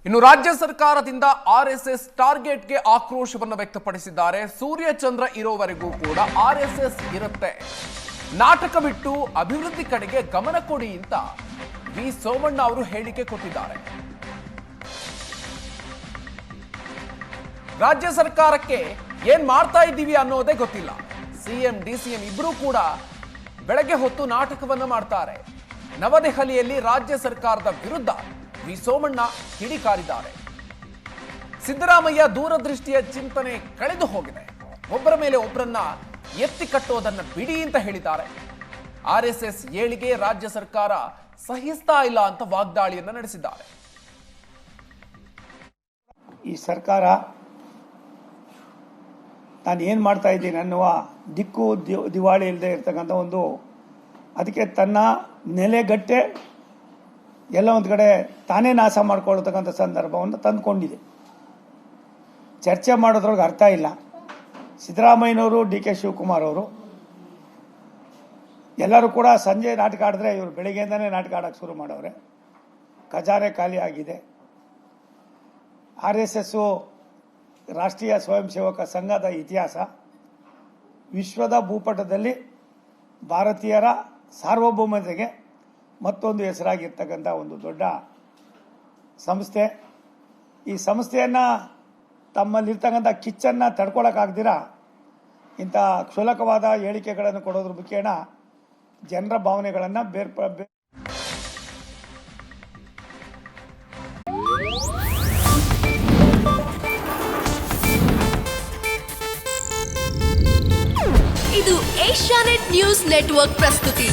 ಇನ್ನು ರಾಜ್ಯ ಸರ್ಕಾರದಿಂದ ಆರ್ಎಸ್ಎಸ್ ಟಾರ್ಗೆಟ್ಗೆ ಆಕ್ರೋಶವನ್ನು ವ್ಯಕ್ತಪಡಿಸಿದ್ದಾರೆ. ಸೂರ್ಯ ಚಂದ್ರ ಇರೋವರೆಗೂ ಕೂಡ ಆರ್ಎಸ್ಎಸ್ ಇರುತ್ತೆ, ನಾಟಕ ಬಿಟ್ಟು ಅಭಿವೃದ್ಧಿ ಕಡೆಗೆ ಗಮನ ಕೊಡಿ ಅಂತ ವಿ ಸೋಮಣ್ಣ ಅವರು ಹೇಳಿಕೆ ಕೊಟ್ಟಿದ್ದಾರೆ. ರಾಜ್ಯ ಸರ್ಕಾರಕ್ಕೆ ಏನ್ ಮಾಡ್ತಾ ಇದ್ದೀವಿ ಅನ್ನೋದೇ ಗೊತ್ತಿಲ್ಲ. ಸಿಎಂ ಡಿಸಿಎಂ ಇಬ್ಬರೂ ಕೂಡ ಬೆಳಗ್ಗೆ ಹೊತ್ತು ನಾಟಕವನ್ನು ಮಾಡ್ತಾರೆ. ನವದೆಹಲಿಯಲ್ಲಿ ರಾಜ್ಯ ಸರ್ಕಾರದ ವಿರುದ್ಧ ವಿ ಸೋಮಣ್ಣ ಕಿಡಿಕಾರಿದ್ದಾರೆ. ಸಿದ್ದರಾಮಯ್ಯ ದೂರದೃಷ್ಟಿಯ ಚಿಂತನೆ ಕಳೆದು ಹೋಗಿದೆ, ಒಬ್ಬರ ಮೇಲೆ ಒಬ್ಬರನ್ನ ಎತ್ತಿ ಕಟ್ಟೋದನ್ನ ಬಿಡಿ ಅಂತ ಹೇಳಿದ್ದಾರೆ. ಆರ್ಎಸ್ಎಸ್ ಏಳಿಗೆ ರಾಜ್ಯ ಸರ್ಕಾರ ಸಹಿಸ್ತಾ ಇಲ್ಲ ಅಂತ ವಾಗ್ದಾಳಿಯನ್ನ ನಡೆಸಿದ್ದಾರೆ. ಈ ಸರ್ಕಾರ ನಾನು ಏನು ಮಾಡ್ತಾ ಇದ್ದೀನಿ ಅನ್ನುವ ದಿಕ್ಕು ದಿವಾಳಿ ಇಲ್ಲದೆ ಇರ್ತಕ್ಕಂಥ ಒಂದು, ಅದಕ್ಕೆ ತನ್ನ ನೆಲೆಗಟ್ಟೆ ಎಲ್ಲ ಒಂದು ಕಡೆ ತಾನೇ ನಾಶ ಮಾಡ್ಕೊಳ್ತಕ್ಕಂಥ ಸಂದರ್ಭವನ್ನು ತಂದುಕೊಂಡಿದೆ. ಚರ್ಚೆ ಮಾಡೋದ್ರೊಳಗೆ ಅರ್ಥ ಇಲ್ಲ. ಸಿದ್ದರಾಮಯ್ಯನವರು, ಡಿ ಕೆ ಶಿವಕುಮಾರ್ ಅವರು ಎಲ್ಲರೂ ಕೂಡ ಸಂಜೆ ನಾಟಕ ಆಡಿದ್ರೆ ಇವರು ಬೆಳಿಗ್ಗೆಯಿಂದನೇ ನಾಟಕ ಆಡೋಕ್ಕೆ ಶುರು ಮಾಡವ್ರೆ. ಖಜಾನೆ ಖಾಲಿ ಆಗಿದೆ. RSSು ರಾಷ್ಟ್ರೀಯ ಸ್ವಯಂ ಸೇವಕ ಸಂಘದ ಇತಿಹಾಸ ವಿಶ್ವದ ಭೂಪಟದಲ್ಲಿ ಭಾರತೀಯರ ಸಾರ್ವಭೌಮತೆಗೆ ಮತ್ತೊಂದು ಹೆಸರಾಗಿರ್ತಕ್ಕಂಥ ಒಂದು ದೊಡ್ಡ ಸಂಸ್ಥೆ. ಈ ಸಂಸ್ಥೆಯನ್ನು ತಮ್ಮಲ್ಲಿರ್ತಕ್ಕಂಥ ಕಿಚ್ಚನ್ನು ತಡ್ಕೊಳಕ್ಕಾಗ್ದಿರ ಇಂಥ ಕ್ಷುಲ್ಲಕವಾದ ಹೇಳಿಕೆಗಳನ್ನು ಕೊಡೋದ್ರ ಮುಖೇನ ಜನರ ಭಾವನೆಗಳನ್ನು ಇದು ಏಷ್ಯಾನೆಟ್ ನ್ಯೂಸ್ ನೆಟ್ವರ್ಕ್ ಪ್ರಸ್ತುತಿ.